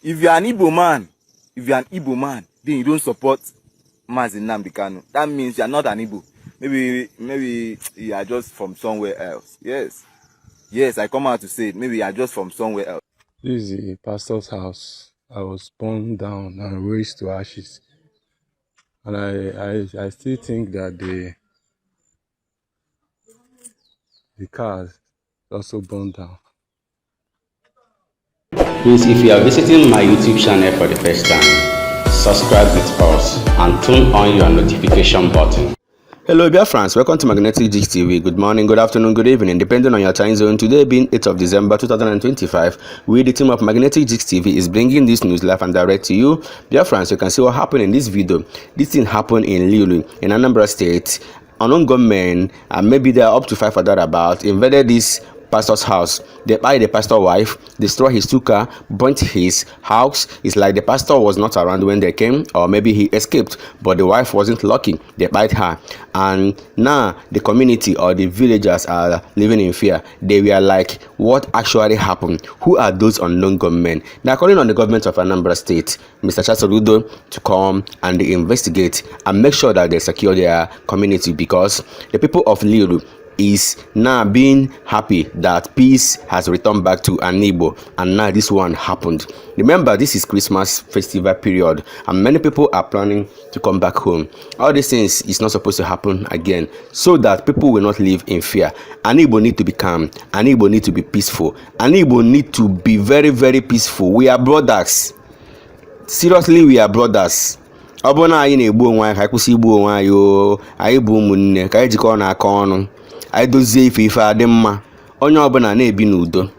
If you're an Igbo man, then you don't support Mazi Nnamdi Kanu. That means you're not an Igbo. Maybe you are just from somewhere else. Yes, I come out to say it. Maybe you are just from somewhere else. This is a pastor's house. I was burned down and razed to ashes. And I still think that the cars also burned down. Please, if you are visiting my YouTube channel for the first time, subscribe with us and turn on your notification button. Hello Biafrans, welcome to Magnetic Gist TV. Good morning, good afternoon, good evening, depending on your time zone. Today being 8th of December 2025, we the team of Magnetic Gist TV is bringing this news live and direct to you. Biafrans, you can see what happened in this video. This thing happened in Lilu, in Anambra State. Unknown gunmen, and maybe there are up to 5 other about, invaded this pastor's house. They kpaied the pastor's wife, destroyed his 2 cars, burnt his house. It's like the pastor was not around when they came, or maybe he escaped, but the wife wasn't lucky. They kpaied her, and now the community or the villagers are living in fear. They were like, what actually happened? Who are those unknown gunmen? They are calling on the government of Anambra State, Mr. Chasaludo, to come and investigate and make sure that they secure their community, because the people of Lilu is now being happy that peace has returned back to an Igbo, and now this one happened. Remember, this is Christmas festival period and many people are planning to come back home. All these things is not supposed to happen again, so that people will not live in fear. An Igbo need to be calm, an Igbo need to be peaceful, an Igbo need to be very, very peaceful. We are brothers. Seriously, we are brothers. Ọbụna anyị na-egbu onwe anyị, ka anyị kwụsị igbu onwe anyị o. Anyị bụ ụmụnne, ka anyị jikọọ n'aka ọnụ. I do say if I dem ma onye ọbụla na-ebi n'udo.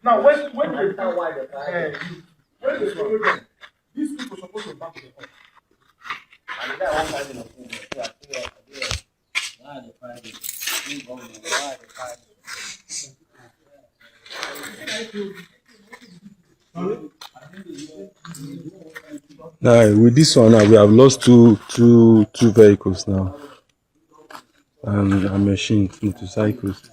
Now, when they tell why when they follow them, these people supposed to back the up. And that one side in the food, Now with this one, we have lost two vehicles now, and a machine, motorcycles.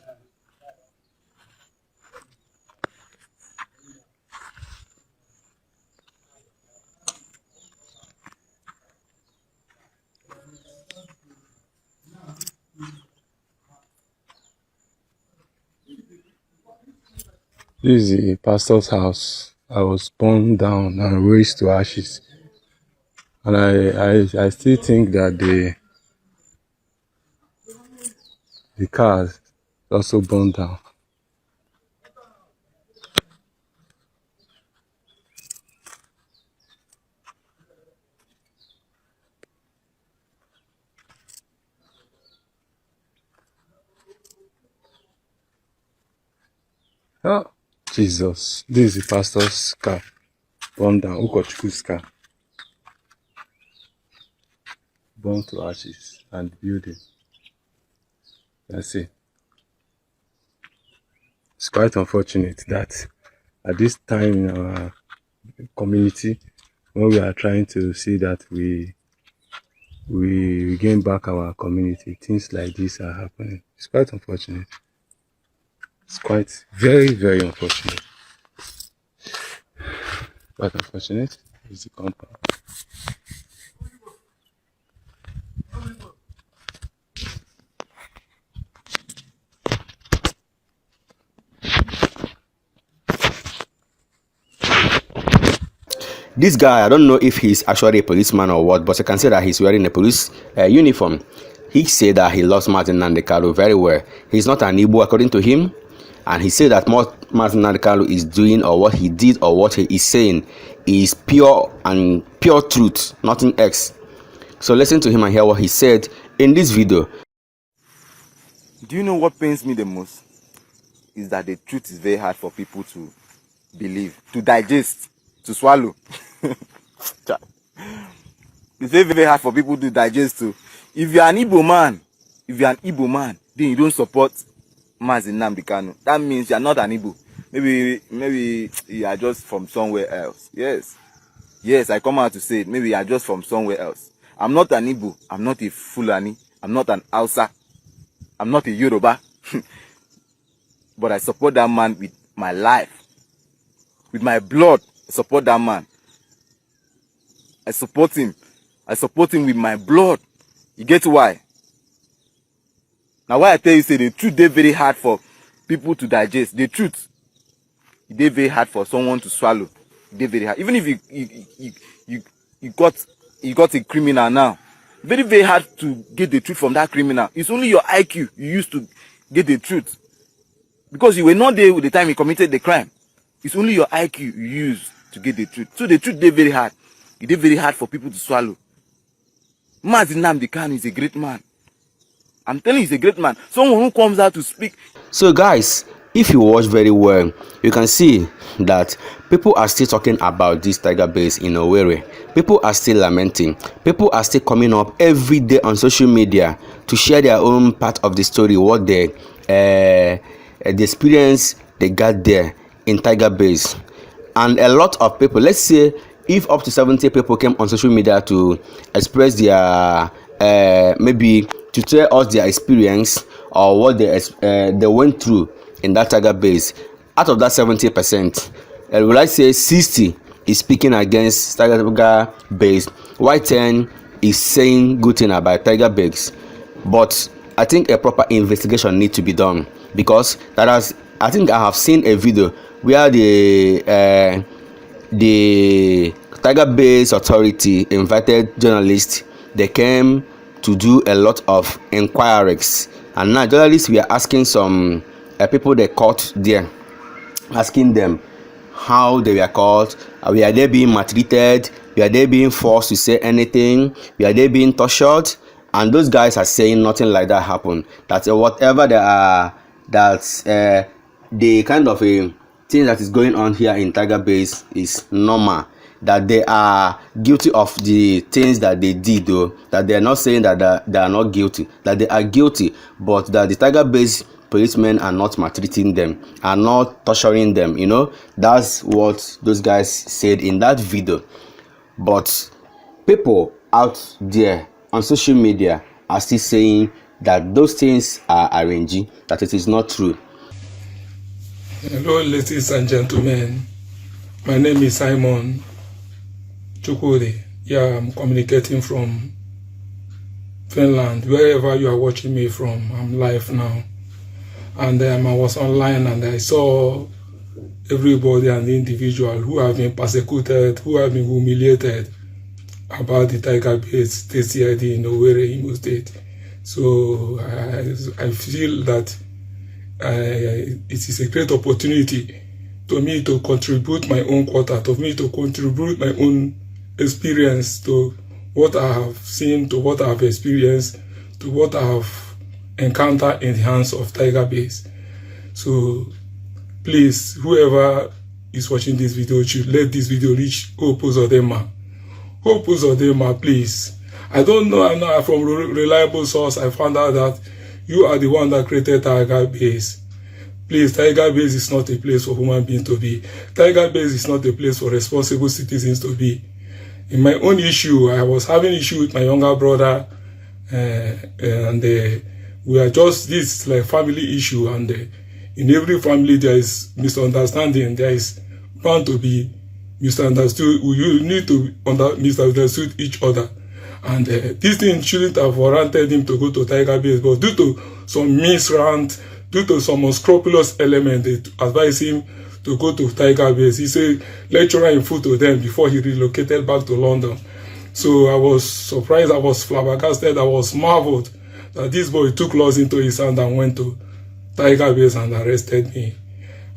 This is a pastor's house. I was burned down and razed to ashes. And I still think that the cars also burned down. Oh, Jesus. This is the pastor's car. Burned down. Ukochukwu's car. Burned to ashes and building. Let's see. It's quite unfortunate that at this time in our community, when we are trying to see that we gain back our community, things like this are happening. It's quite unfortunate. It's quite very, very unfortunate. Quite unfortunate is the compound. This guy, I don't know if he's actually a policeman or what, but I can say that he's wearing a police uniform. He said that he loves Mazi Nnamdi Kanu very well. He's not an Igbo according to him, and he said that what Mazi Nnamdi Kanu is doing, or what he did, or what he is saying is pure truth, nothing else. So listen to him and hear what he said in this video. Do you know what pains me the most? Is that the truth is very hard for people to believe, to digest, to swallow. It's very, very hard for people to digest too. If you're an Igbo man, then you don't support Mazi Nnamdi Kanu. That means you're not an Igbo. Maybe you are just from somewhere else. Yes, I come out to say it. Maybe you are just from somewhere else. I'm not an Igbo. I'm not a Fulani. I'm not an Hausa. I'm not a Yoruba. But I support that man with my life. With my blood, I support that man. I support him. I support him with my blood. You get why? Now why I tell you, say the truth dey very hard for people to digest. The truth, it dey very hard for someone to swallow. It dey very hard. Even if you got a criminal now, very, very hard to get the truth from that criminal. It's only your IQ you use to get the truth. Because you were not there with the time he committed the crime. It's only your IQ you use to get the truth. So the truth dey very hard. It dey very hard for people to swallow. Mazi Nnamdi Kanu is a great man. I'm telling you, he's a great man. Someone who comes out to speak. So guys, if you watch very well, you can see that people are still talking about this tiger base in Owerri. People are still lamenting. People are still coming up every day on social media to share their own part of the story, what the experience they got there in tiger base. And a lot of people, let's say if up to 70 people came on social media to express their maybe to tell us their experience or what they went through in that tiger base, out of that 70%, will I say 60 is speaking against tiger base, while 10 is saying good thing about tiger base. But I think a proper investigation needs to be done, because I think I have seen a video where the tiger base authority invited journalists. They came to do a lot of inquiries, and now journalists were asking some people they caught there, asking them how they were caught, were they being maltreated, were they being forced to say anything, were they being tortured, and those guys are saying nothing like that happened. That whatever they are, that the kind of a thing that is going on here in tiger base is normal, that they are guilty of the things that they did, though, that they are not saying that they are not guilty, that they are guilty, but that the tiger base policemen are not maltreating them, are not torturing them. You know, that's what those guys said in that video. But people out there on social media are still saying that those things are arranged, that it is not true. Hello, ladies and gentlemen. My name is Simon Chukwudi. Yeah, I'm communicating from Finland. Wherever you are watching me from, I'm live now. And I was online and I saw everybody and the individual who have been persecuted, who have been humiliated about the tiger base TCID in Owerri, Imo State. So I feel that it is a great opportunity to me to contribute my own quarter, to me to contribute my own experience to what I have seen, to what I have experienced, to what I have encountered in the hands of tiger base. So please, whoever is watching this video should let this video reach Hope Uzodinma. Hope Uzodinma, please. I don't know, I'm not from reliable source. I found out that you are the one that created tiger base. Please, tiger base is not a place for human beings to be. Tiger base is not a place for responsible citizens to be. In my own issue, I was having issue with my younger brother, and we are just, this like family issue, and in every family there is misunderstanding. There is bound to be misunderstood. You need to misunderstood each other, and this thing shouldn't have warranted him to go to tiger base, but due to some misrant, due to some unscrupulous element, they advised him to go to tiger base. He's a lecturer in photo then before he relocated back to London. So I was surprised, I was flabbergasted, I was marveled that this boy took laws into his hand and went to tiger base and arrested me.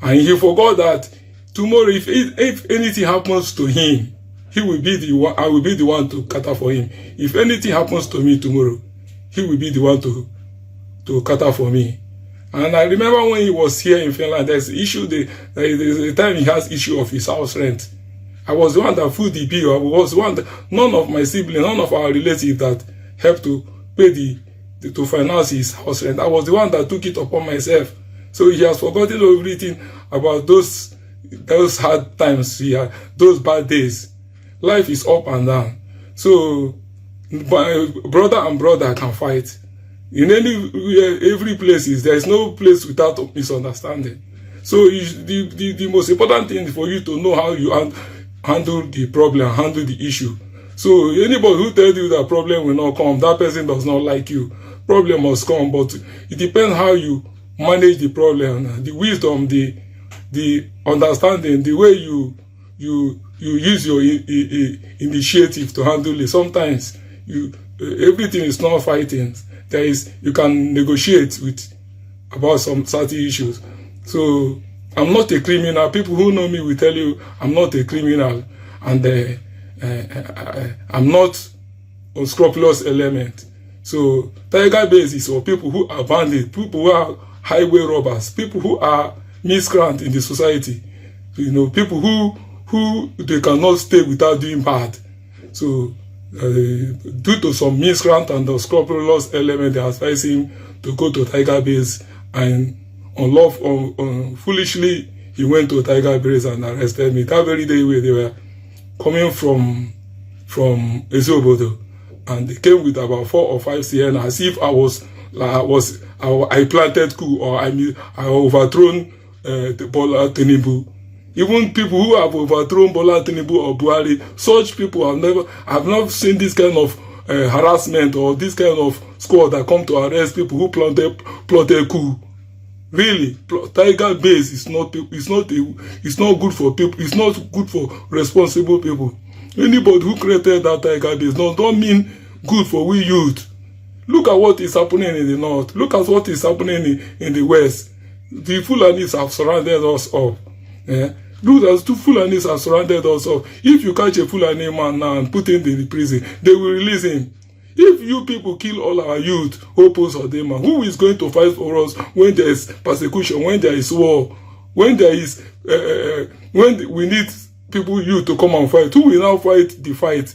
And he forgot that tomorrow, if anything happens to him, he will be the one, I will be the one to cater for him. If anything happens to me tomorrow, he will be the one to cater for me. And I remember when he was here in Finland, there's issue, there's a time he has issue of his house rent. I was the one that put the bill. I was the one that, none of my siblings, none of our relatives that helped to pay to finance his house rent. I was the one that took it upon myself. So he has forgotten everything about those hard times, those bad days. Life is up and down. So brother and brother can fight. In every place there is no place without misunderstanding. So the most important thing is for you to know how you handle the problem, handle the issue. So anybody who tells you that problem will not come, that person does not like you. Problem must come, but it depends how you manage the problem, the wisdom, the understanding, the way you use your initiative to handle it. Sometimes everything is not fighting. You can negotiate about some certain issues. So I'm not a criminal. People who know me will tell you I'm not a criminal, and I'm not unscrupulous element. So Tiger Base is for people who are bandits, people who are highway robbers, people who are miscreants in the society. People who they cannot stay without doing bad. So due to some miscreant and unscrupulous element, they advise him to go to Tiger Base, and foolishly he went to Tiger Base and arrested me. That very day they were coming from Ezobodo, and they came with about 4 or 5 CN, as if I planted coup, or I overthrown Bola Tinubu. Even people who have overthrown Bola Tinubu or Buhari, such people have not seen this kind of harassment or this kind of squad that come to arrest people who plotted coup. Really, Tiger Base is not good for people. It's not good for responsible people. Anybody who created that Tiger Base don't mean good for we youth. Look at what is happening in the north. Look at what is happening in the west. The Fulanis have surrounded us up. Look at 2 Fulanis have surrounded us up. If you catch a Fulani man now and put him in the prison, they will release him. If you people kill all our youth, Opos or Dema, who is going to fight for us when there is persecution, when there is war, when there is when we need youth to come and fight? Who will now fight the fight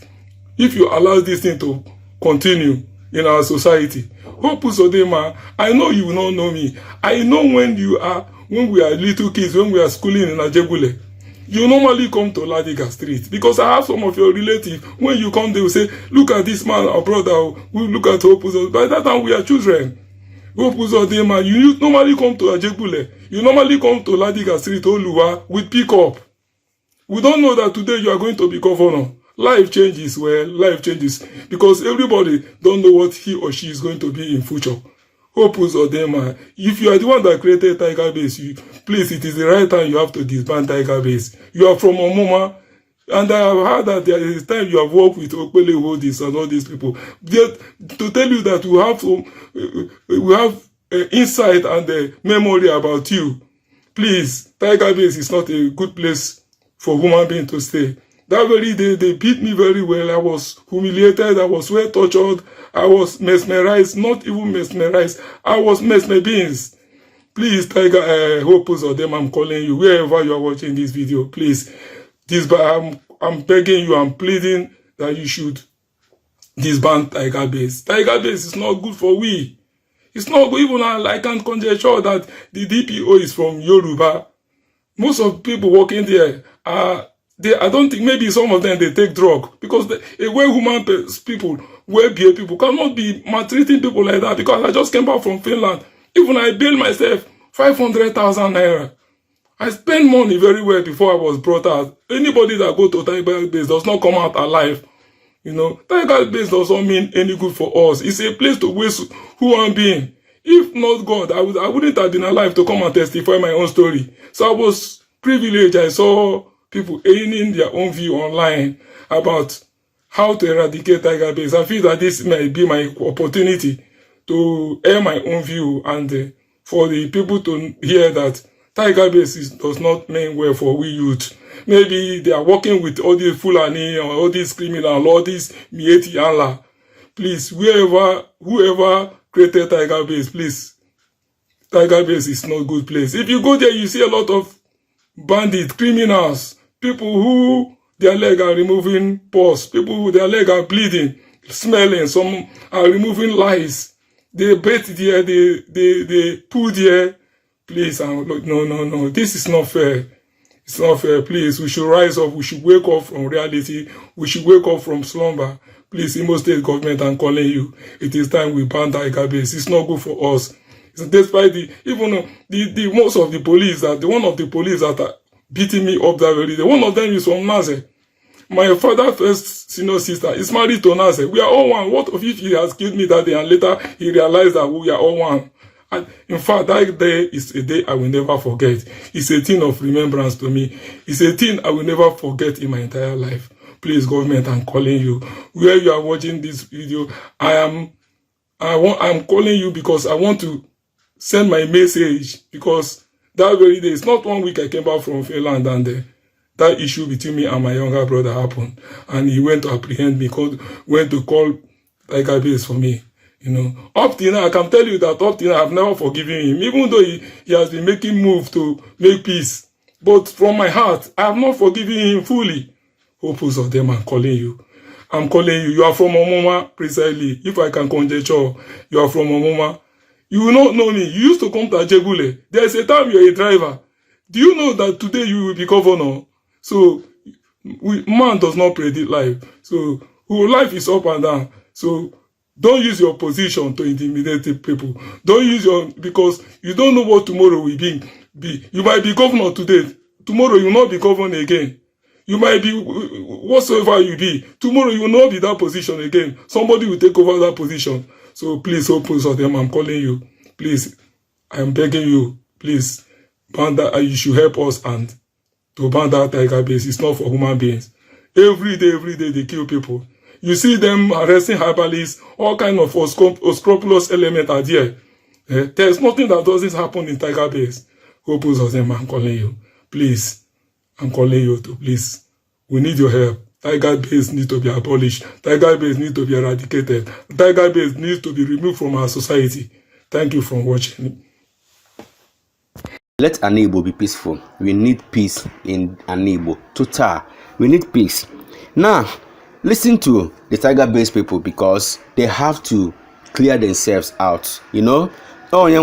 if you allow this thing to continue in our society? Opos or Dema, I know you will not know me. I know when we are little kids, when we are schooling in Ajebule, you normally come to Ladiga Street, because I have some of your relatives. When you come, they will say, look at this man, our brother, we look at Opuzo. By that time, we are children. Opuzo Dema, you normally come to Ajebule. You normally come to Ladiga Street, Oluwa, with pickup. We don't know that today you are going to be governor. Life changes, life changes, because everybody don't know what he or she is going to be in future. Opus or them, if you are the one that created Tiger Base, please, it is the right time you have to disband Tiger Base. You are from Omuma, and I have heard that there is time you have worked with Pple Holdings and all these people. To tell you that we have insight and memory about you. Please, Tiger Base is not a good place for human being to stay. That very day, they beat me very well. I was humiliated. I was well tortured. I was mesmerized. Not even mesmerized. I was mesmerized. Please, Tiger, Hopus or them, I'm calling you. Wherever you are watching this video, please. I'm begging you, I'm pleading that you should disband Tiger Base. Tiger Base is not good for we. It's not good. Even I can conjecture that the DPO is from Yoruba. Most of the people working there are... I don't think, maybe some of them, they take drug, because a well-human people, well-behaved people cannot be maltreating people like that. Because I just came back from Finland. Even I bailed myself 500,000 naira. I spent money very well before I was brought out. Anybody that go to Tiger Base does not come out alive. Tiger Base doesn't mean any good for us. It's a place to waste human being. If not God, I wouldn't have been alive to come and testify my own story. So I was privileged. I saw people airing their own view online about how to eradicate Tiger Base. I feel that this might be my opportunity to air my own view, and for the people to hear that Tiger Base does not mean well for we youth. Maybe they are working with all these Fulani or all these criminals, all these Mieti Allah. Please, whoever created Tiger Base, please, Tiger Base is not a good place. If you go there, you see a lot of bandits, criminals, people who their leg are removing pus, people who their leg are bleeding, smelling, some are removing lice. They bathe there, they poo there. Please, no, this is not fair. It's not fair. Please, we should rise up. We should wake up from reality. We should wake up from slumber. Please, Imo State government, I'm calling you. It is time we ban tiger base. It's not good for us. Despite the most of the police that one of the police that are beating me up that very day, one of them is from Naze. My father's first senior sister is married to Naze. We are all one. What if he has killed me that day and later he realized that we are all one? And in fact, that day is a day I will never forget. It's a thing of remembrance to me. It's a thing I will never forget in my entire life. Please, government, I'm calling you. Where you are watching this video, I'm calling you because I want to send my message, because that very day, it's not 1 week I came back from Finland and that issue between me and my younger brother happened. And he went to apprehend me, went to call Tiger Base for me. You know, up till now, I can tell you that up till now, I've never forgiven him, even though he has been making moves to make peace. But from my heart, I have not forgiven him fully. Hopes of them, I'm calling you. I'm calling you. You are from Omoma, precisely. If I can conjecture, you are from Omoma. You will not know me. You used to come to Ajegule. There is a time you are a driver. Do you know that today you will be governor? So, man does not predict life. So, life is up and down. So, don't use your position to intimidate people. Don't use because you don't know what tomorrow will be. You might be governor today. Tomorrow you will not be governor again. You might be whatsoever you be. Tomorrow you will not be that position again. Somebody will take over that position. So please, oppose of them. I'm calling you. Please, I'm begging you. Please, ban that. You should help us and to ban that tiger base. It's not for human beings. Every day they kill people. You see them arresting herbalists. All kind of unscrupulous elements are there. There's nothing that doesn't happen in tiger base. Oppose of them. I'm calling you. Please, I'm calling you to please. We need your help. Tiger base needs to be abolished. Tiger base needs to be eradicated. Tiger base needs to be removed from our society. Thank you for watching. Let an Igbo be peaceful. We need peace in an Igbo. Total. We need peace. Now, listen to the tiger base people because they have to clear themselves out. You know? So they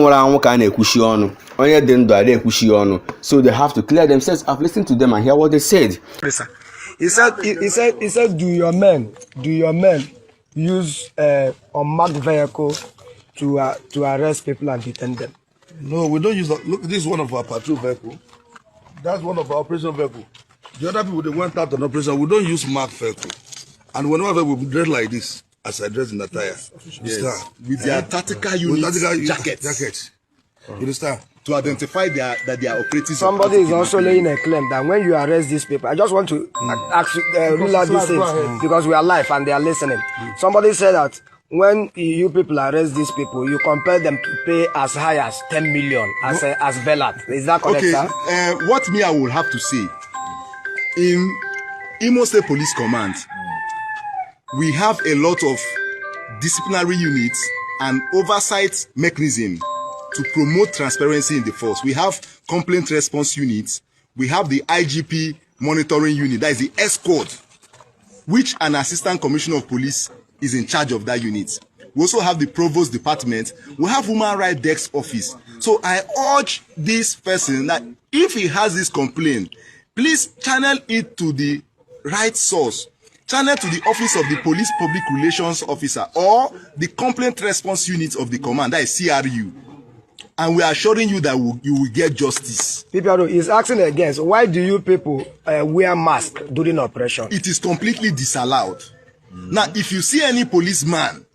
have to clear themselves out. Listen to them and hear what they said. He said, do your men use unmarked vehicle to arrest people and detain them? No, we don't use that. Look, this is one of our patrol vehicle. That's one of our operation vehicle. The other people, they went out on operation. We don't use marked vehicle. And whenever we dress like this, as I dress in attire, yes. With their tactical units, jackets. You understand? To identify that they are operating. Somebody is also laying a claim that when you arrest these people, I just want to ask rule out these things because we are live and they are listening. Somebody said that when you people arrest these people, you compel them to pay as high as 10 million as bailout. Is that correct, sir? What me I will have to say, in Imo State Police Command, we have a lot of disciplinary units and oversight mechanism to promote transparency in the force. We have complaint response units. We have the IGP monitoring unit, that is the escort, which an assistant commissioner of police is in charge of that unit. We also have the provost department. We have human rights desk office. So I urge this person that if he has this complaint, please channel it to the right source. Channel to the office of the police public relations officer or the complaint response unit of the command, that is CRU. And we are assuring you that you will get justice. People is asking again, so why do you people wear masks during operation? It is completely disallowed. Now, if you see any policeman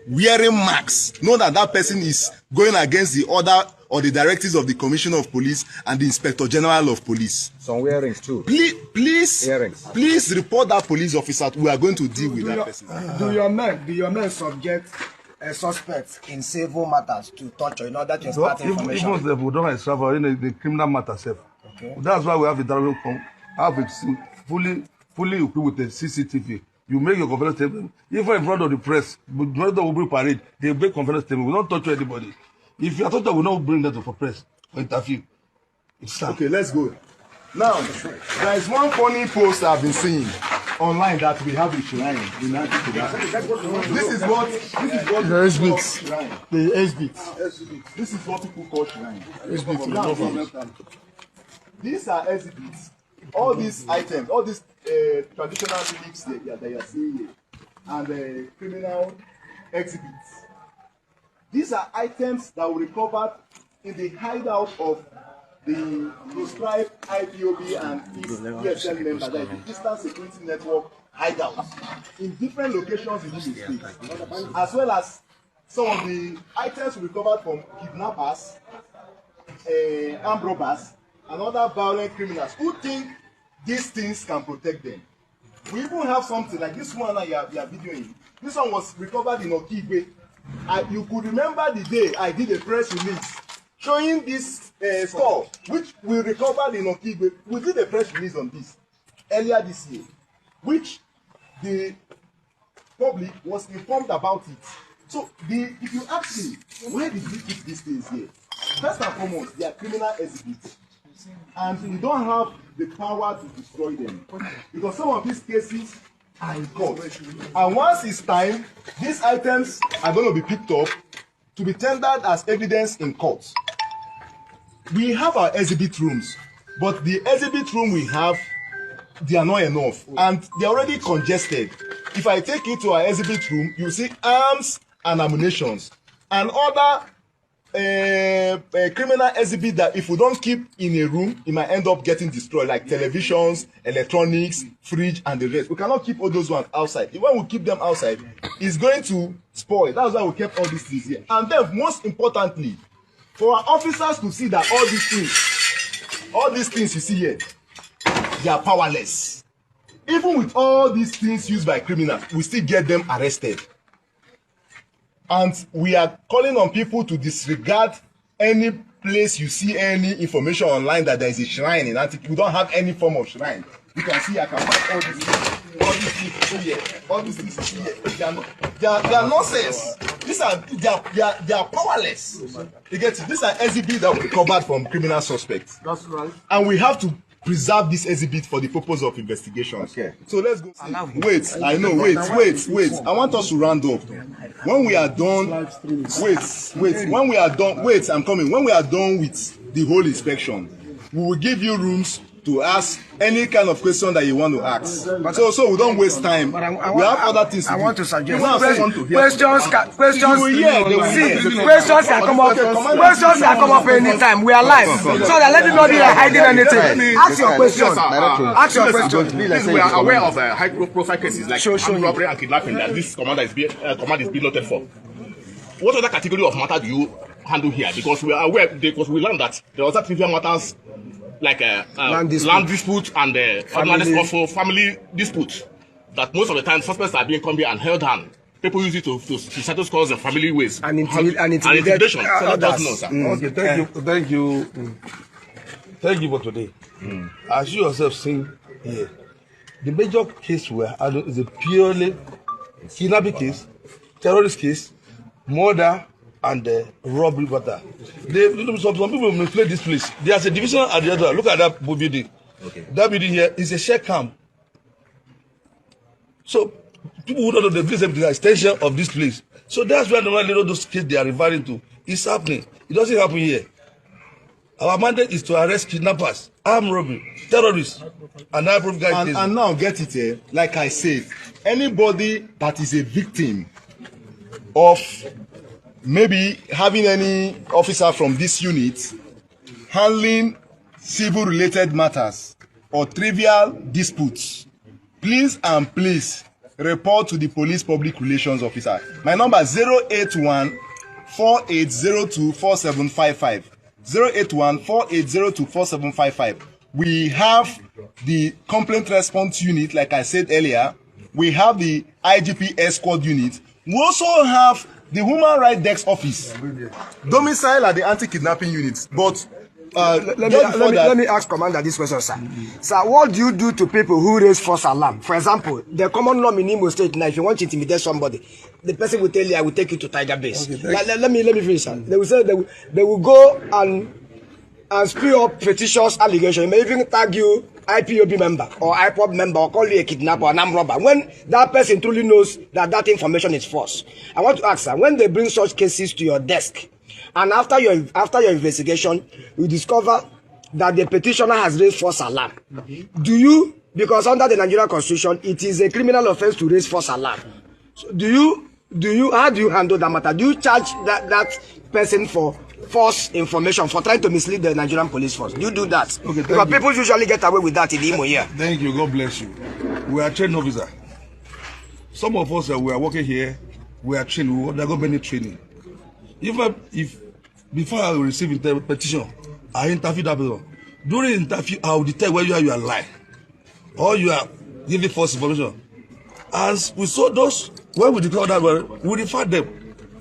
wearing masks, know that that person is going against the order or the directives of the Commissioner of Police and the Inspector General of Police. Some earrings too. Please report that police officer. We are going to deal with that person. Do your men subject suspects in civil matters to torture in order to impart information? Even if we don't have travel in the criminal matter self. Okay. That's why we have a dialogue have it fully equipped with the CCTV. You make your confidence statement. Even in front of the press, when the Owerri parade, they make confidence statement. We don't torture anybody. If you are tortured, we don't bring that for press or interview. Okay, let's go. Now, there is one funny post I've been seeing online that we have a shrine. This is what the S-bits. The S-bits. This is what people call shrine. S-bits. These are S-bits. All these items, all these traditional relics that you are seeing here, and criminal exhibits. These are items that were recovered in the hideout of the proscribed IPOB and ESL members, that is the Eastern Security Network hideouts, in different locations in the state, as well as some of the items recovered from kidnappers, armed robbers, and other violent criminals who think these things can protect them. We even have something like this one that you are videoing. This one was recovered in Okigwe. You could remember the day I did a press release showing this store, which we recovered in Okigwe. We did a press release on this earlier this year, which the public was informed about it. So if you ask me, where did we keep these things here? First and foremost, they are criminal exhibits, and we don't have the power to destroy them because some of these cases are in court. And once it's time, these items are going to be picked up to be tendered as evidence in court. We have our exhibit rooms, but the exhibit room we have, they are not enough, and they're already congested. If I take you to our exhibit room, you see arms and ammunitions and other criminal exhibit that if we don't keep in a room, it might end up getting destroyed, like televisions, electronics, fridge, and the rest. We cannot keep all those ones outside. When we keep them outside, it's going to spoil. That's why we kept all these things here. And then, most importantly, for our officers to see that all these things you see here, they are powerless. Even with all these things used by criminals, we still get them arrested. And we are calling on people to disregard any place you see any information online that there is a shrine in Antique. We don't have any form of shrine. You can see I can find all these things here, all these things here. They are nonsense. They are powerless. You get it? These are exhibits that were recovered from criminal suspects. That's right. And we have to preserve this exhibit for the purpose of investigation. Okay. So let's go. Wait, I know. Wait. I want us to round up. When we are done, wait. When we are done, wait, I'm coming. When we are done with the whole inspection, we will give you rooms to ask any kind of question that you want to ask. So we don't waste time. We have other things to do. I want to suggest questions can come up anytime. We are live. So that let me not be hiding anything. Ask your question. Ask your question. We are aware of high profile cases like armed robbery and kidnapping that this command is being noted for. What other category of matter do you handle here? Because we are aware, because we learned that there was trivial matters like land dispute and also family disputes, that most of the time suspects are being come here and held down. People use it to settle scores in family ways and intimidation. So let us know, sir. Okay, thank you for today. As you yourself seen here, the major case we are handling is a purely kidnapping case, terrorist case, murder, and robbery matter. Some people manipulate this place. There's a division at the other. Look at that building. Okay. That building here is a share camp. So people who don't know the place is the extension of this place. So that's why normally those cases they are referring to is happening. It doesn't happen here. Our mandate is to arrest kidnappers, armed robbery, terrorists, and other guys. And now get it here. Like I said, anybody that is a victim of maybe having any officer from this unit handling civil related matters or trivial disputes, please report to the police public relations officer. My number is 081-4802-4755. 081-4802-4755. We have the complaint response unit, like I said earlier. We have the IGP escort unit. We also have the human rights desk office, domicile at the anti-kidnapping units. But let me ask Commander this question, sir. Sir, what do you do to people who raise false alarm? For example, the common law in Imo State now, if you want to intimidate somebody, the person will tell you, I will take you to Tiger Base. Okay, let me finish, sir. They will say they will go and spew up fictitious allegations. They may even tag you IPOB member or IPOB member or call you a kidnapper or an armed robber. When that person truly knows that information is false. I want to ask, sir, when they bring such cases to your desk, and after your investigation, you discover that the petitioner has raised false alarm, do you, because under the Nigerian Constitution, it is a criminal offense to raise false alarm, So how do you handle that matter? Do you charge that person for false information, for trying to mislead the Nigerian police force? Do you do that? Okay, because people usually get away with that in the Imo here. Thank you. God bless you. We are trained officer. Some of us we are working here, we are trained. We undergo many training. If before I receive a petition, I interview that person. During the interview, I will detect whether you are lying or you are giving false information. As we saw those, when we declare that one, we refer them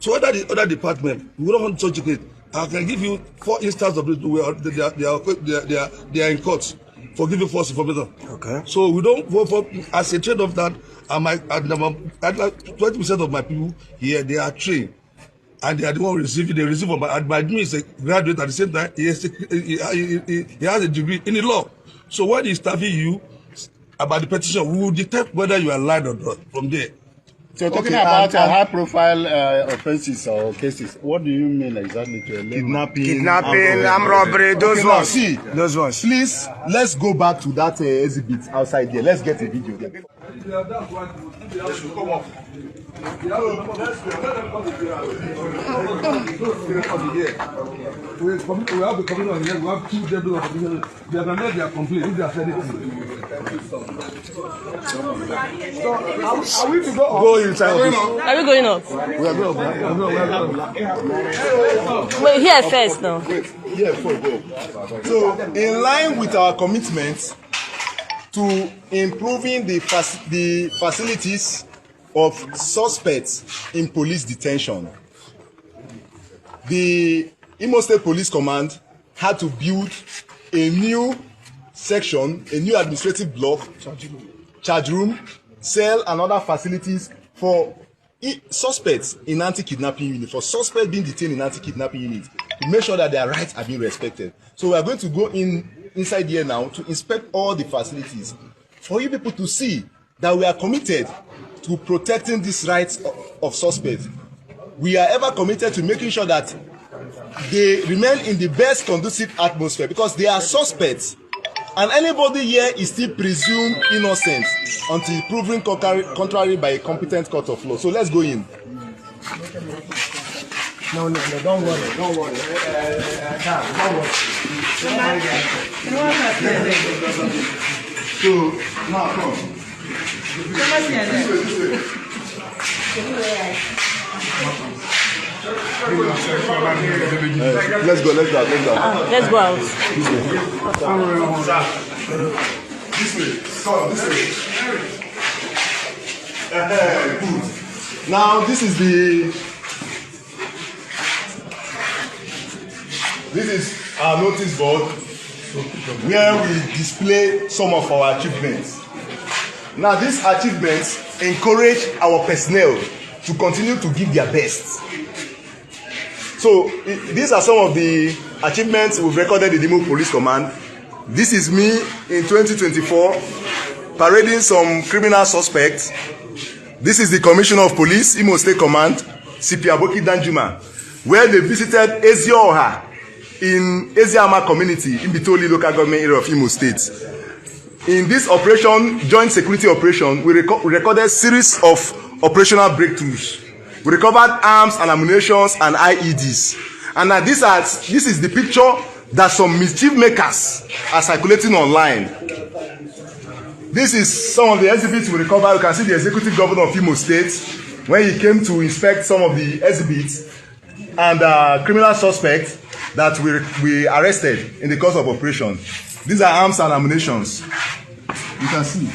to other department. We don't want to educate. I can give you 4 instances of it where they are in court for giving false information. Okay. So we don't vote for, as a trade of that, 20% of my people here, they are trained. And they are the one receiving, they receive from my me is a graduate at the same time, he has a degree in the law. So when he's interviewing you about the petition, we will detect whether you are lying or not from there. So talking about high-profile offenses or cases, what do you mean exactly to a layman? Kidnapping, armed robbery, those ones. See, those ones. Please, let's go back to that exhibit outside there. Let's get a video there. We have the community here. We have 2 deputies of petition. They can let their complaint if they are sending it. So, are we to go inside? Are we going up? We are going up. Wait, here first now. Wait, here before go. So, in line with our commitment to improving the facilities of suspects in police detention, the Imo State Police Command had to build a new section, a new administrative block, charge room, cell and other facilities for suspects in anti-kidnapping unit, for suspects being detained in anti-kidnapping unit, to make sure that their rights are being respected. So we are going to go inside here now to inspect all the facilities for you people to see that we are committed to protecting these rights of suspects. We are ever committed to making sure that they remain in the best conducive atmosphere, because they are suspects and anybody here is still presumed innocent until proven contrary by a competent court of law. So let's go in. No, don't worry. Don't worry. So now come. Let's go out. Let's go out. This way. Good. Now this is our notice board where we display some of our achievements. Now these achievements encourage our personnel to continue to give their best. So these are some of the achievements we've recorded in the Imo Police Command. This is me in 2024 parading some criminal suspects. This is the Commissioner of Police, Imo State Command, CP Aboki Danjuma, where they visited Ezioha in Eziama community in Bitoli local government area of Imo State. In this operation, joint security operation, we recorded series of operational breakthroughs. We recovered arms and ammunition and IEDs. And this is the picture that some mischief makers are circulating online. This is some of the exhibits we recovered. You can see the executive governor of Imo State when he came to inspect some of the exhibits and criminal suspects that we arrested in the course of operation. These are arms and ammunition. You can see.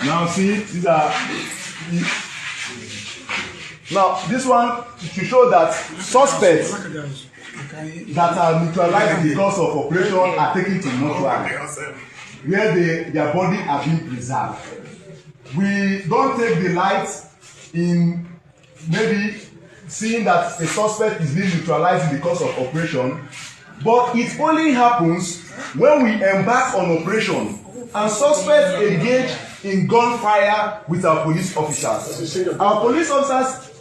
Now see, these are. Now this one to show that suspects that are neutralized in the course of operation are taken to mortuary, where their body are being preserved. We don't take delight in maybe seeing that a suspect is being neutralized in the course of operation, but it only happens when we embark on operation and suspects engage in gunfire with our police officers. Our police officers,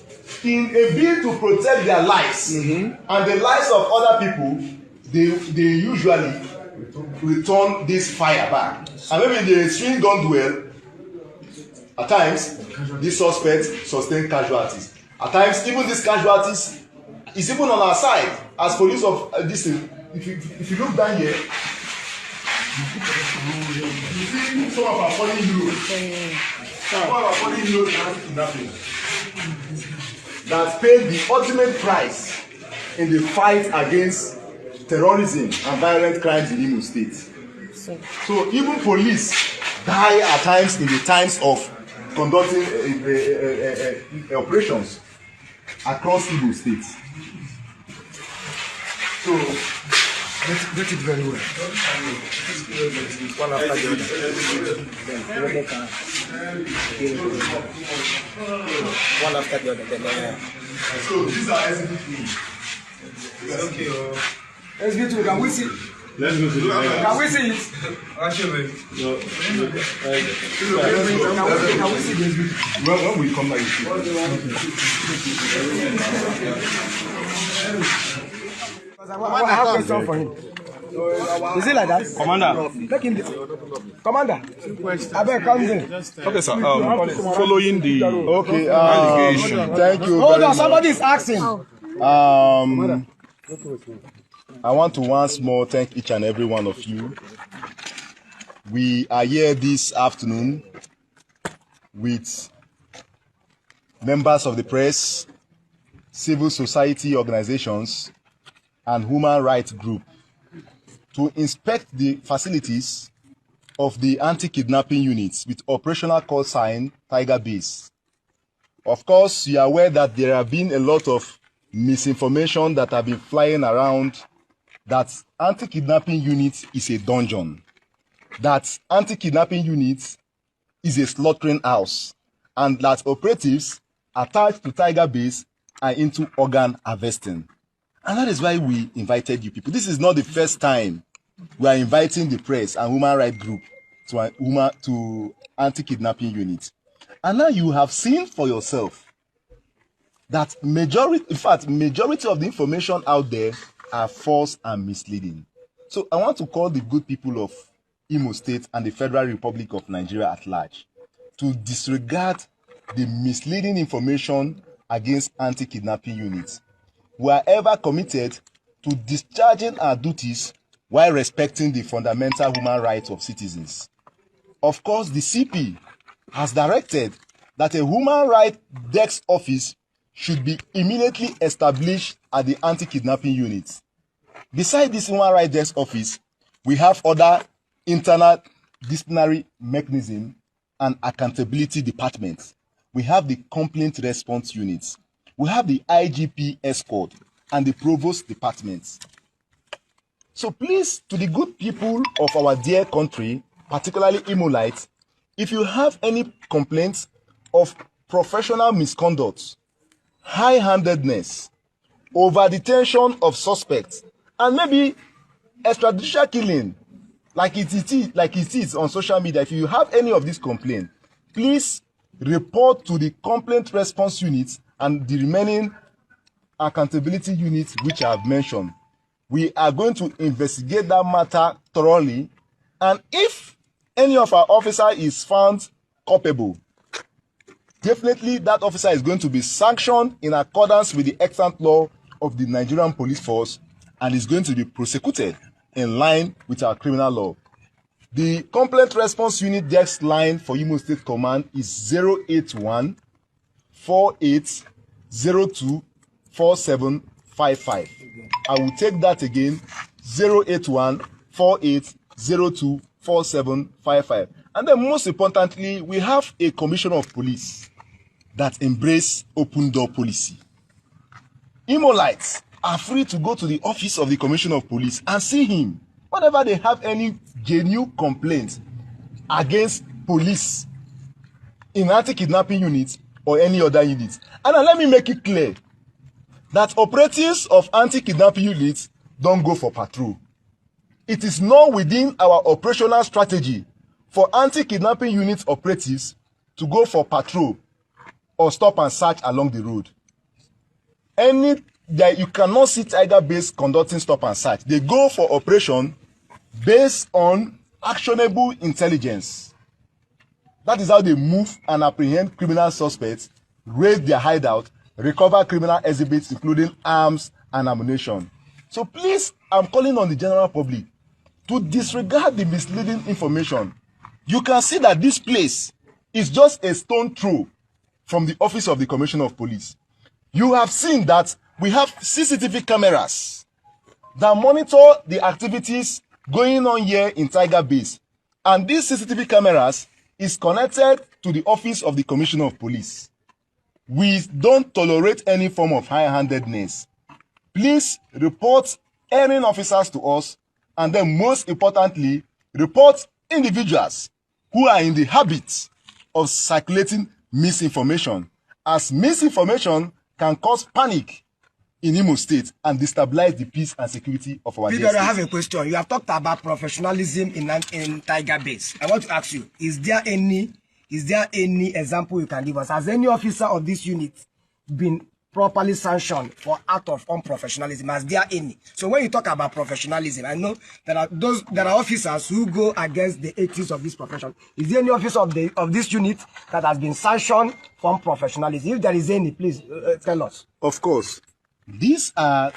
in a bid to protect their lives and the lives of other people, they usually return this fire back. And maybe the swing don't well. At times, these suspects sustain casualties. At times, even these casualties is even on our side as police of this thing. If you look down here, you see some of our fallen heroes. Some of our fallen heroes are kidnapping. That paid the ultimate price in the fight against terrorism and violent crimes in Imo State. So even police die at times in the times of conducting operations across Imo State. So get it very well. One after the other. One after the other. So these are SB2. Okay. SB2, can we see? Let's go to the Can we see it? Actually, no. Can we see this? When we come back, you see. I have a question for him. Is it like that? Commander. Take him there. Commander. I beg, come in. Okay, sir. Following the allegation. Thank you. Hold on, somebody is asking. I want to once more thank each and every one of you. We are here this afternoon with members of the press, civil society organizations, and human rights group to inspect the facilities of the anti-kidnapping units with operational call sign Tiger Base. Of course, you are aware that there have been a lot of misinformation that have been flying around that anti-kidnapping unit is a dungeon, that anti-kidnapping unit is a slaughtering house, and that operatives attached to Tiger Base are into organ harvesting. And that is why we invited you people. This is not the first time we are inviting the press and human rights group to anti-kidnapping units. And now you have seen for yourself that majority of the information out there are false and misleading. So I want to call the good people of Imo State and the Federal Republic of Nigeria at large to disregard the misleading information against anti-kidnapping units. We are ever committed to discharging our duties while respecting the fundamental human rights of citizens. Of course, the CP has directed that a human rights desk office should be immediately established at the anti-kidnapping unit. Besides this human rights desk office, we have other internal disciplinary mechanism and accountability departments. We have the complaint response units. We have the IGP escort and the provost departments. So please, to the good people of our dear country, particularly Imolites, if you have any complaints of professional misconduct, high-handedness, over-detention of suspects, and maybe extrajudicial killing, like it is on social media, if you have any of these complaints, please report to the complaint response unit and the remaining accountability units which I have mentioned. We are going to investigate that matter thoroughly, and if any of our officer is found culpable, definitely that officer is going to be sanctioned in accordance with the excellent law of the Nigerian police force and is going to be prosecuted in line with our criminal law. The complaint response unit desk line for Imo State Command is 081 4802 4755. I will take that again, 081 4802 4755. And then most importantly, we have a commissioner of police that embrace open door policy. Imolites are free to go to the office of the commissioner of police and see him whenever they have any genuine complaints against police in anti-kidnapping units or any other units. And let me make it clear that operatives of anti-kidnapping units don't go for patrol. It is not within our operational strategy for anti-kidnapping unit operatives to go for patrol or stop and search along the road. You cannot see Tiger Base conducting stop and search. They go for operation based on actionable intelligence. That is how they move and apprehend criminal suspects, raid their hideout, recover criminal exhibits, including arms and ammunition. So please, I'm calling on the general public to disregard the misleading information. You can see that this place is just a stone throw from the office of the Commissioner of Police. You have seen that we have CCTV cameras that monitor the activities going on here in Tiger Base. And these CCTV cameras is connected to the office of the Commissioner of Police. We don't tolerate any form of high-handedness. Please report erring officers to us, and then most importantly, report individuals who are in the habit of circulating misinformation, as misinformation can cause panic in Imo State and destabilize the peace and security of our state. I have a question. You have talked about professionalism in Tiger Base. I want to ask you, is there any example you can give us? Has any officer of this unit been properly sanctioned for act of unprofessionalism? Has there any? So when you talk about professionalism, I know there are officers who go against the ethics of this profession. Is there any officer of this unit that has been sanctioned for unprofessionalism? If there is any, please tell us. Of course. These are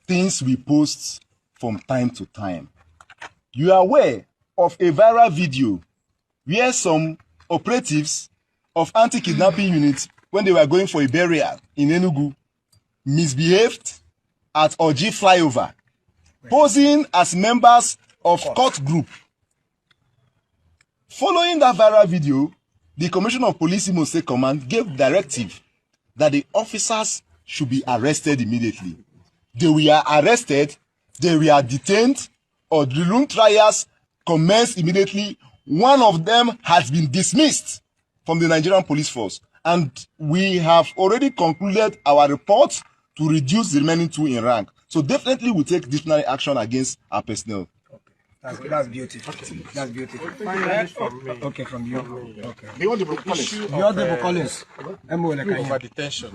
things we post from time to time. You are aware of a viral video where some operatives of anti-kidnapping units, when they were going for a burial in Enugu, misbehaved at Oji flyover, posing as members of court group. Following that viral video, the Commissioner of Police Imo State Command gave directive that the officers should be arrested immediately. They were arrested, they were detained, or the room trials commenced immediately. One of them has been dismissed from the Nigerian police force, and we have already concluded our report to reduce the remaining 2 in rank. So definitely we take disciplinary action against our personnel. That's beautiful. That's beautiful. Okay, from you. Okay. The Honorable Collins. Over detention.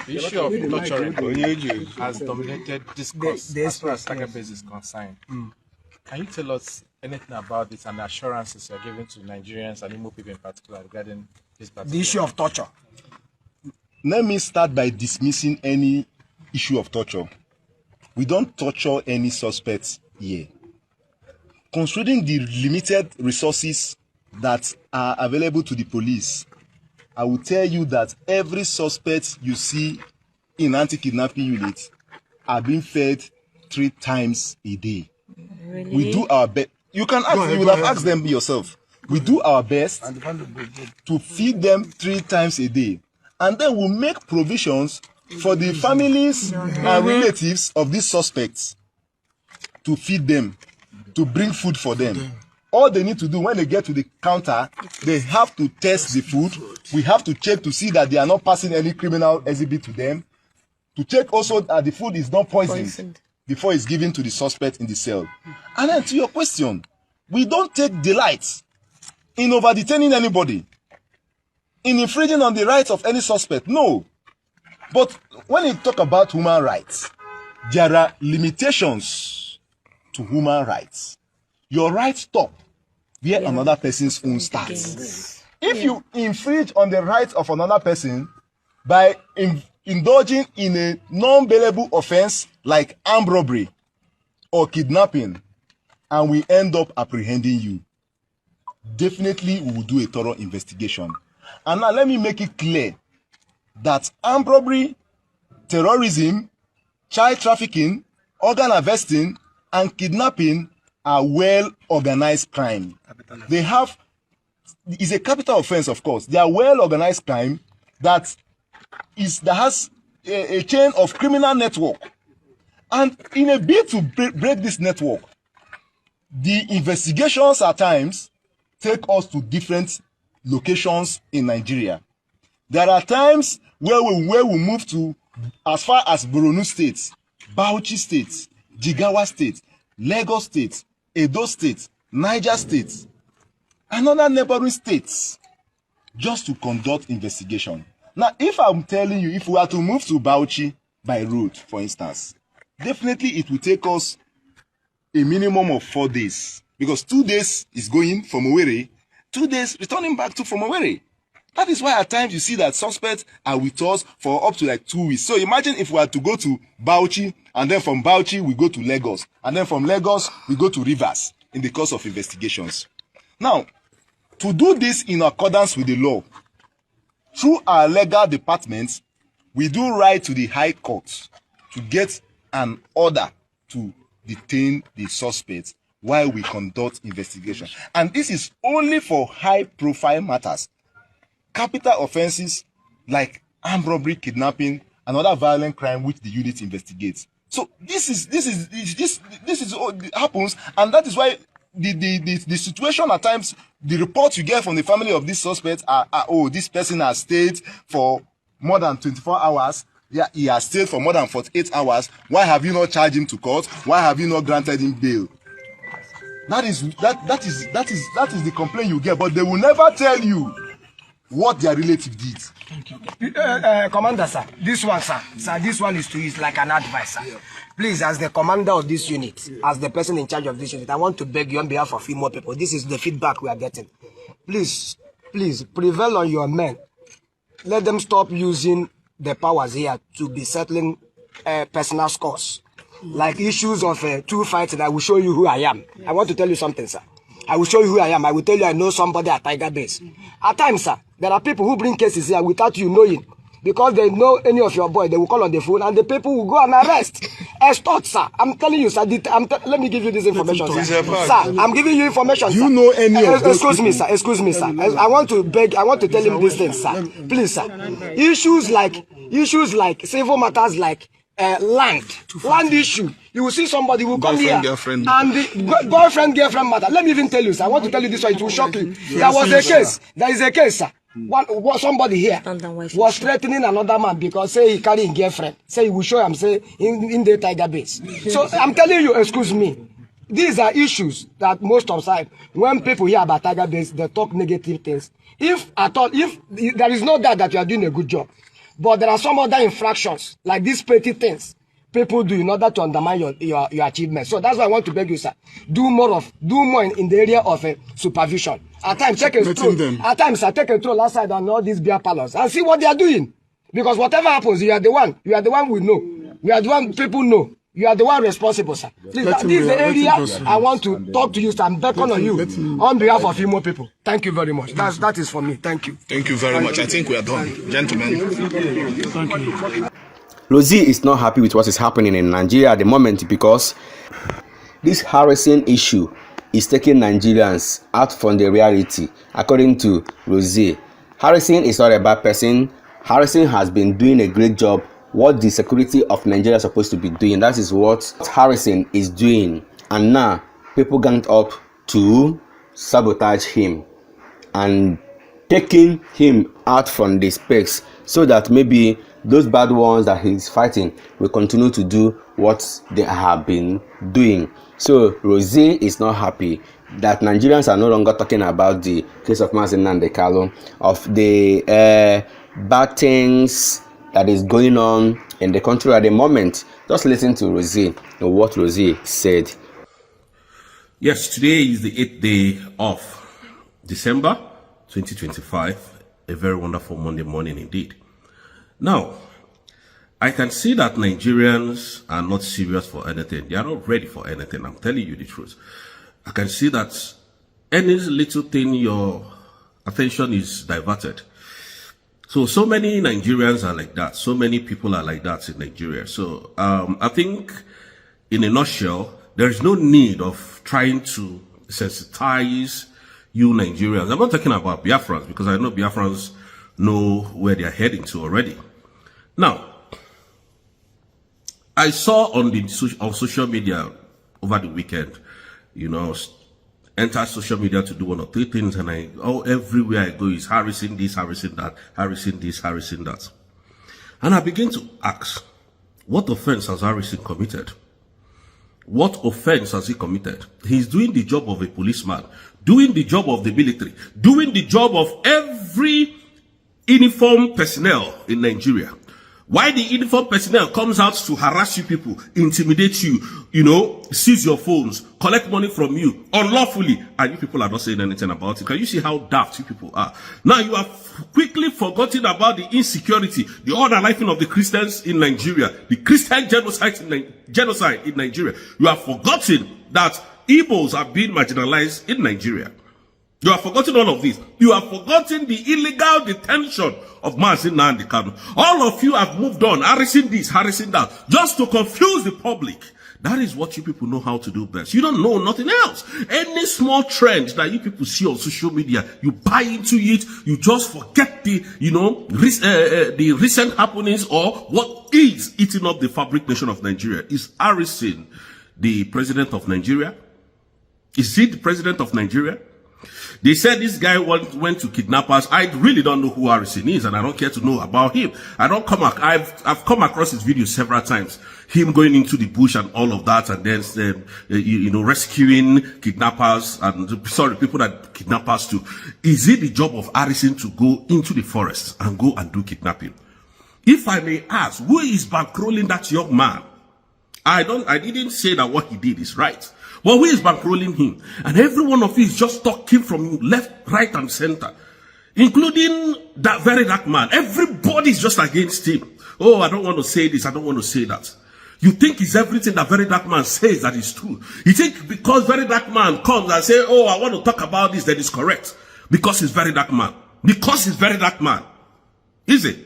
The issue of torturing has dominated discourse as far as Tiger Base is concerned. Can you tell us anything about this and the assurances you're giving to Nigerians and Imo people in particular regarding this particular? The issue of torture. Let me start by dismissing any issue of torture. We don't torture any suspects here. Considering the limited resources that are available to the police, I will tell you that every suspect you see in anti-kidnapping units are being fed 3 times a day. Really? We do our best. You can ask, you would have asked them yourself. We do our best to feed them 3 times a day. And then we'll make provisions for the families and relatives of these suspects to feed them, to bring food for them. All they need to do when they get to the counter, they have to test the food. We have to check to see that they are not passing any criminal exhibit to them. To check also that the food is not poisoned before it's given to the suspect in the cell. And then to your question, we don't take delight in over-detaining anybody, in infringing on the rights of any suspect. No. But when you talk about human rights, there are limitations to human rights. Your rights stop where another person's own starts. If you infringe on the rights of another person by indulging in a non-bailable offense like armed robbery or kidnapping, and we end up apprehending you, definitely we will do a thorough investigation. And now let me make it clear that armed robbery, terrorism, child trafficking, organ harvesting, and kidnapping are well-organized crime. They have, is a capital offense, of course. They are well-organized crime that has a chain of criminal network. And in a bid to break this network, the investigations at times take us to different locations in Nigeria. There are times where we move to as far as Borno State, Bauchi State, Jigawa State, Lagos State, Edo State, Niger State, and other neighboring states, just to conduct investigation. Now, if I'm telling you, if we are to move to Bauchi by road, for instance, definitely it will take us a minimum of 4 days. Because 2 days is going from Owerri, 2 days returning back to from Owerri. That is why at times you see that suspects are with us for up to like 2 weeks. So imagine if we are to go to Bauchi, and then from Bauchi we go to Lagos, and then from Lagos we go to Rivers in the course of investigations. Now, to do this in accordance with the law, through our legal department, we do write to the High Court to get an order to detain the suspects while we conduct investigation. And this is only for high-profile matters. Capital offenses like armed robbery, kidnapping, and other violent crime which the unit investigates. So this happens, and that is why the situation at times, the reports you get from the family of these suspects are oh, this person has stayed for more than 24 hours. Yeah, he has stayed for more than 48 hours. Why have you not charged him to court? Why have you not granted him bail? That is the complaint you get, but they will never tell you what their relative did. Thank you. Commander, sir, this one, sir, this one is to you, like an advice, sir. Please, as the commander of this unit, as the person in charge of this unit, I want to beg you on behalf of more people. This is the feedback we are getting. Please, prevail on your men. Let them stop using the powers here to be settling personal scores. Like issues of two fights, and I will show you who I am. I want to tell you something, sir. I will show you who I am. I will tell you I know somebody at Tiger Base. At times, sir, there are people who bring cases here without you knowing. Because they know any of your boys, they will call on the phone and the people will go and arrest. Extort, sir. I'm telling you, sir. Let me give you this information, sir. Sir, I'm giving you information, sir. You know any of those Excuse me, sir. Excuse me, sir. I want to tell him these things, sir. Please, sir. Issues like civil matters like land issue. You will see somebody who come here and the boyfriend-girlfriend matter. Let me even tell you, sir. I want to tell you this one. It will shock you. There was a case. There is a case, sir. Somebody here was threatening another man because say he carrying girlfriend. Say he will show him, say in the Tiger Base. So I'm telling you, excuse me. These are issues that most of the time, when people hear about Tiger Base, they talk negative things. If there is no doubt that you are doing a good job, but there are some other infractions, like these petty things, people do in order to undermine your achievements. So that's why I want to beg you, sir. Do more in the area of supervision. At times, take a stroll outside on all these beer parlors and see what they are doing. Because whatever happens, you are the one we know. We are the one people know. You are the one responsible, sir. Please, this is the area I want to talk to you, sir, and beckon on you on behalf of Imo people. Thank you very much. That is for me. Thank you. Thank you very much. I think we are done. Gentlemen. Thank you. Rosie is not happy with what is happening in Nigeria at the moment because this harassing issue is taking Nigerians out from the reality. According to Rosie, harassing is not a bad person. Harassing has been doing a great job. What the security of Nigeria is supposed to be doing, that is what harassing is doing. And now people ganged up to sabotage him and taking him out from the space so that maybe those bad ones that he's fighting will continue to do what they have been doing. So Rosie is not happy that Nigerians are no longer talking about the case of Mazi Nnamdi Kanu, of the bad things that is going on in the country at the moment. Just listen to Rosie and what Rosie said. Yes, today is the 8th day of December 2025. A very wonderful Monday morning indeed. Now, I can see that Nigerians are not serious for anything. They are not ready for anything. I'm telling you the truth. I can see that any little thing, your attention is diverted. So many Nigerians are like that. So many people are like that in Nigeria. So I think, in a nutshell, there is no need of trying to sensitize you Nigerians. I'm not talking about Biafrans because I know Biafrans know where they are heading to already. Now, I saw on social media over the weekend, enter social media to do one or two things, and everywhere I go is harassing this, harassing that, harassing this, harassing that. And I begin to ask, what offense has Harrison committed? What offense has he committed? He's doing the job of a policeman, doing the job of the military, doing the job of every uniformed personnel in Nigeria. Why the uniform personnel comes out to harass you people, intimidate you, you know, seize your phones, collect money from you unlawfully, and you people are not saying anything about it? Can you see how daft you people are? Now you have quickly forgotten about the insecurity, the unaliving of the Christians in Nigeria, the Christian genocide in Nigeria. You have forgotten that Igbos are being marginalized in Nigeria. You have forgotten all of this. You have forgotten the illegal detention of Mazi Nnamdi Kanu. All of you have moved on, harassing this, harassing that, just to confuse the public. That is what you people know how to do best. You don't know nothing else. Any small trend that you people see on social media, you buy into it, you just forget the, you know, the recent happenings or what is eating up the fabric nation of Nigeria. Is harassing the president of Nigeria? Is he the president of Nigeria? They said this guy went to kidnappers. I really don't know who Harrison is, and I don't care to know about him. I've come across his video several times. Him going into the bush and all of that, and then you know, rescuing kidnappers and people that kidnappers too. Is it the job of Harrison to go into the forest and go and do kidnapping? If I may ask, who is bankrolling that young man? I didn't say that what he did is right. Well, who is bankrolling him? And every one of you is just talking from left, right, and center, including that very dark man. Everybody is just against him. Oh, I don't want to say this, I don't want to say that. You think it's everything that very dark man says that is true. You think because very dark man comes and say, oh, I want to talk about this, that is correct. Because he's very dark man. Because he's very dark man. Is it?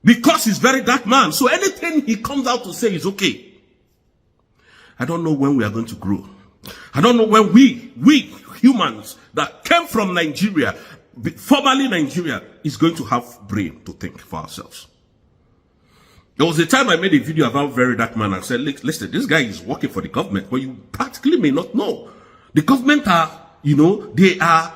Because he's very dark man. So anything he comes out to say is okay. I don't know when we are going to grow. I don't know when we humans that came from Nigeria, formerly Nigeria, is going to have brain to think for ourselves. There was a time I made a video about very dark man and said, listen, this guy is working for the government, but you practically may not know. The government are, you know, they are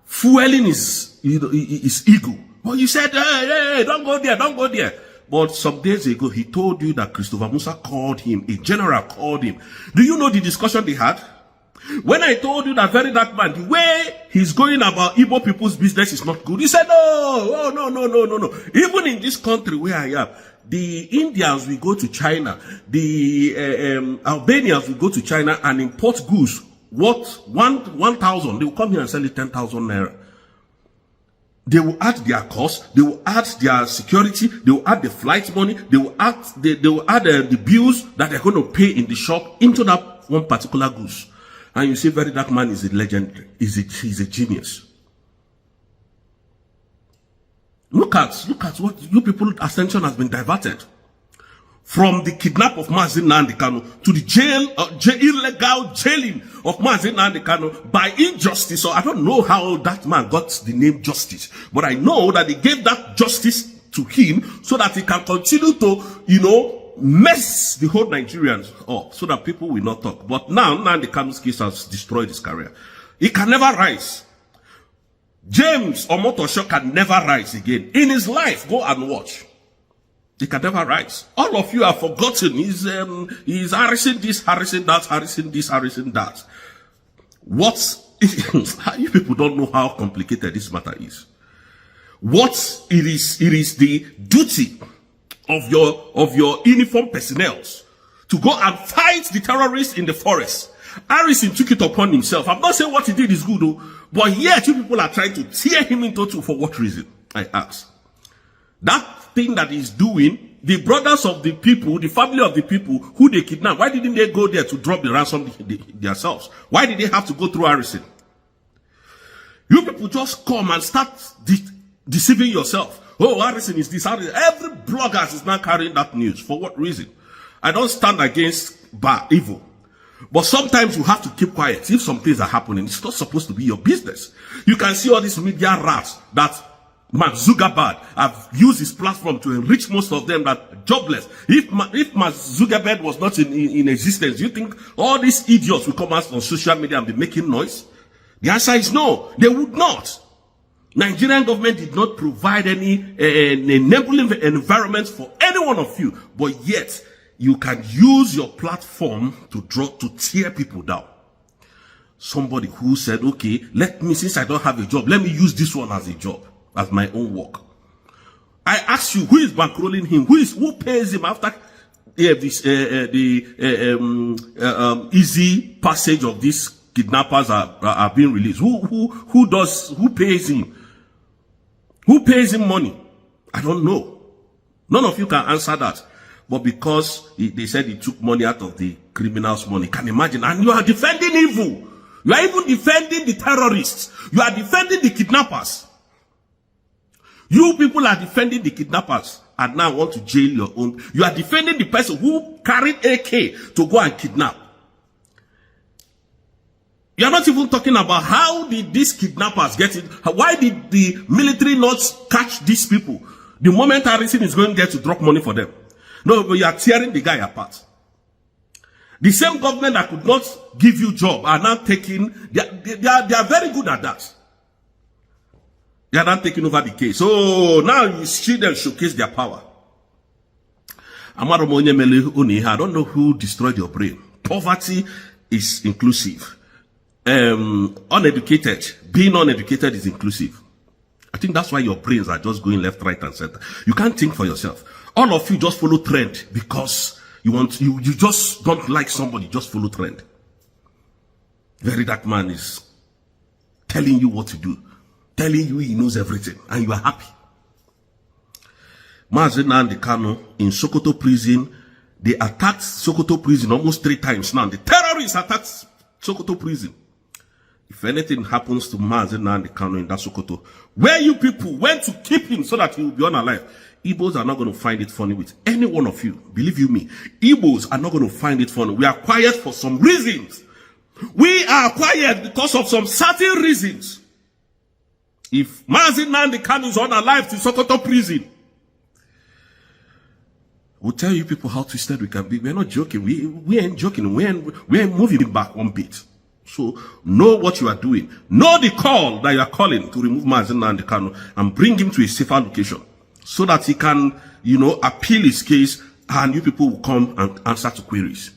fueling his ego. Well, you said, hey, don't go there, don't go there. But some days ago, he told you that Christopher Musa called him, a general called him. Do you know the discussion they had? When I told you that very dark man, the way he's going about Igbo people's business is not good, he said, no. Even in this country where I am, the Indians will go to China, the Albanians will go to China and import goods worth 1,000. They will come here and sell it 10,000 naira. They will add their cost, they will add their security, they will add the flight money, they will add the bills that they're going to pay in the shop into that one particular goods. And you say very dark man is a legend, he's a genius. Look at what you people's attention has been diverted. From the kidnap of Mazi Nnamdi Kanu to the illegal jailing of Mazi Nnamdi Kanu by injustice. So I don't know how that man got the name justice, but I know that they gave that justice to him so that he can continue to, you know, mess the whole Nigerians up so that people will not talk. But now Nnamdi Kanu's case has destroyed his career. He can never rise. James Omotosho can never rise again. In his life, go and watch. He can never rise. All of you have forgotten. He's harassing this, harassing that, harassing this, harassing that. You people don't know how complicated this matter is. It is the duty of your uniform personnel to go and fight the terrorists in the forest. Harrison took it upon himself. I'm not saying what he did is good though, but yet you people are trying to tear him into two. For what reason? I ask. That thing that he's doing, the brothers of the people, the family of the people who they kidnapped, why didn't they go there to drop the ransom themselves? Why did they have to go through Harrison? You people just come and start deceiving yourself. Oh, Harrison is this, Harrison. Every blogger is now carrying that news. For what reason? I don't stand against evil. But sometimes you have to keep quiet. If some things are happening, it's not supposed to be your business. You can see all these media rats that Mark Zuckerberg have used his platform to enrich most of them that are jobless. If Mark Zuckerberg was not in existence, you think all these idiots will come out on social media and be making noise? The answer is no, they would not. Nigerian government did not provide any enabling environment for any one of you, but yet you can use your platform to tear people down. Somebody who said, okay, since I don't have a job, let me use this one as a job, as my own work. I ask you, who is bankrolling him? Who pays him after easy passage of these kidnappers are being released? Who pays him? Who pays him money? I don't know. None of you can answer that. But because they said he took money out of the criminals' money, can you imagine? And you are defending evil. You are even defending the terrorists. You are defending the kidnappers. You people are defending the kidnappers and now want to jail your own. You are defending the person who carried AK to go and kidnap. You are not even talking about how did these kidnappers get it. Why did the military not catch these people the moment terrorism is going to get to drop money for them? No, but you are tearing the guy apart. The same government that could not give you job are now taking, they are very good at that. They are not taking over the case. So now you see them showcase their power. I don't know who destroyed your brain. Poverty is inclusive. Uneducated, being uneducated is inclusive. I think that's why your brains are just going left, right, and center. You can't think for yourself. All of you just follow trend because you just don't like somebody, just follow trend. Very dark man is telling you what to do, telling you he knows everything, and you are happy. Mazi Nnamdi Kanu in Sokoto prison, they attacked Sokoto prison almost 3 times now. The terrorists attacked Sokoto prison. If anything happens to Mazi Nnamdi Kanu in that Sokoto, where you people went to keep him so that he will be unalive, Igbos are not going to find it funny with any one of you. Believe you me, Igbos are not going to find it funny. We are quiet for some reasons. We are quiet because of some certain reasons. If Mazi Nnamdi Kanu is unalive to Sokoto prison, we'll tell you people how twisted we can be. We're not joking. We ain't joking. We ain't moving back one bit. So know what you are doing. Know the call that you are calling to remove Mazi Nnamdi Kanu and bring him to a safer location so that he can, appeal his case and you people will come and answer to queries.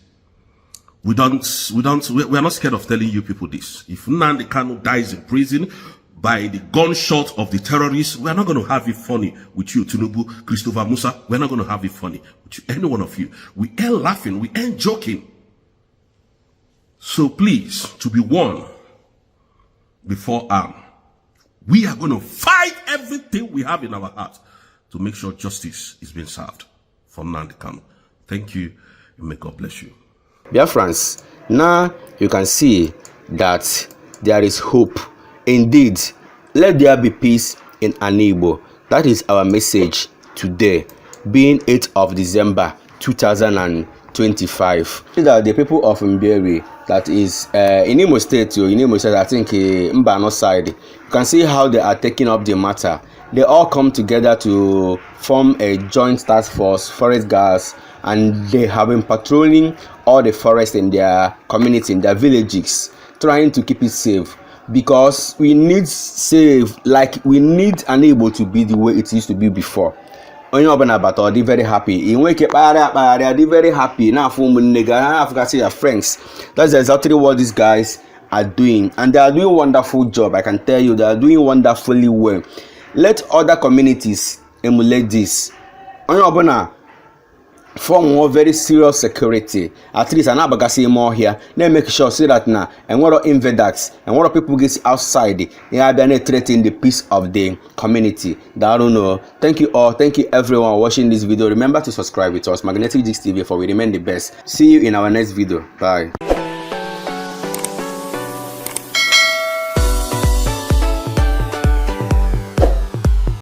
We are not scared of telling you people this. If Nnamdi Kanu dies in prison by the gunshot of the terrorists, we are not going to have it funny with you, Tinubu, Christopher Musa. We're not going to have it funny with you, any one of you. We ain't laughing. We ain't joking. So please, to be warned before arm, we are going to fight everything we have in our heart to make sure justice is being served for Nnamdi Kanu. Thank you, and may God bless you. Dear friends, now you can see that there is hope. Indeed, let there be peace in Igbo. That is our message today, being 8th of December 2025. That the people of Owerri, that is in Imo State, I think Mbano side, you can see how they are taking up the matter. They all come together to form a joint task force, forest guards, and they have been patrolling all the forests in their community, in their villages, trying to keep it safe. Because we need safe, like we need Igbo to be the way it used to be before. Onye ọbụla bata ọ dị very happy. In wake kpagharị dị very happy. Now for Africa say your friends. That's exactly what these guys are doing, and they are doing a wonderful job. I can tell you, they are doing wonderfully well. Let other communities emulate this. Onye ọbụla form more very serious security. At least an abagasi more here. Then make sure so that now and what are invaders and what are people get outside. They are being threatening the peace of the community. That I don't know. Thank you all. Thank you everyone watching this video. Remember to subscribe with us, Magnetic Gist TV, for we remain the best. See you in our next video. Bye.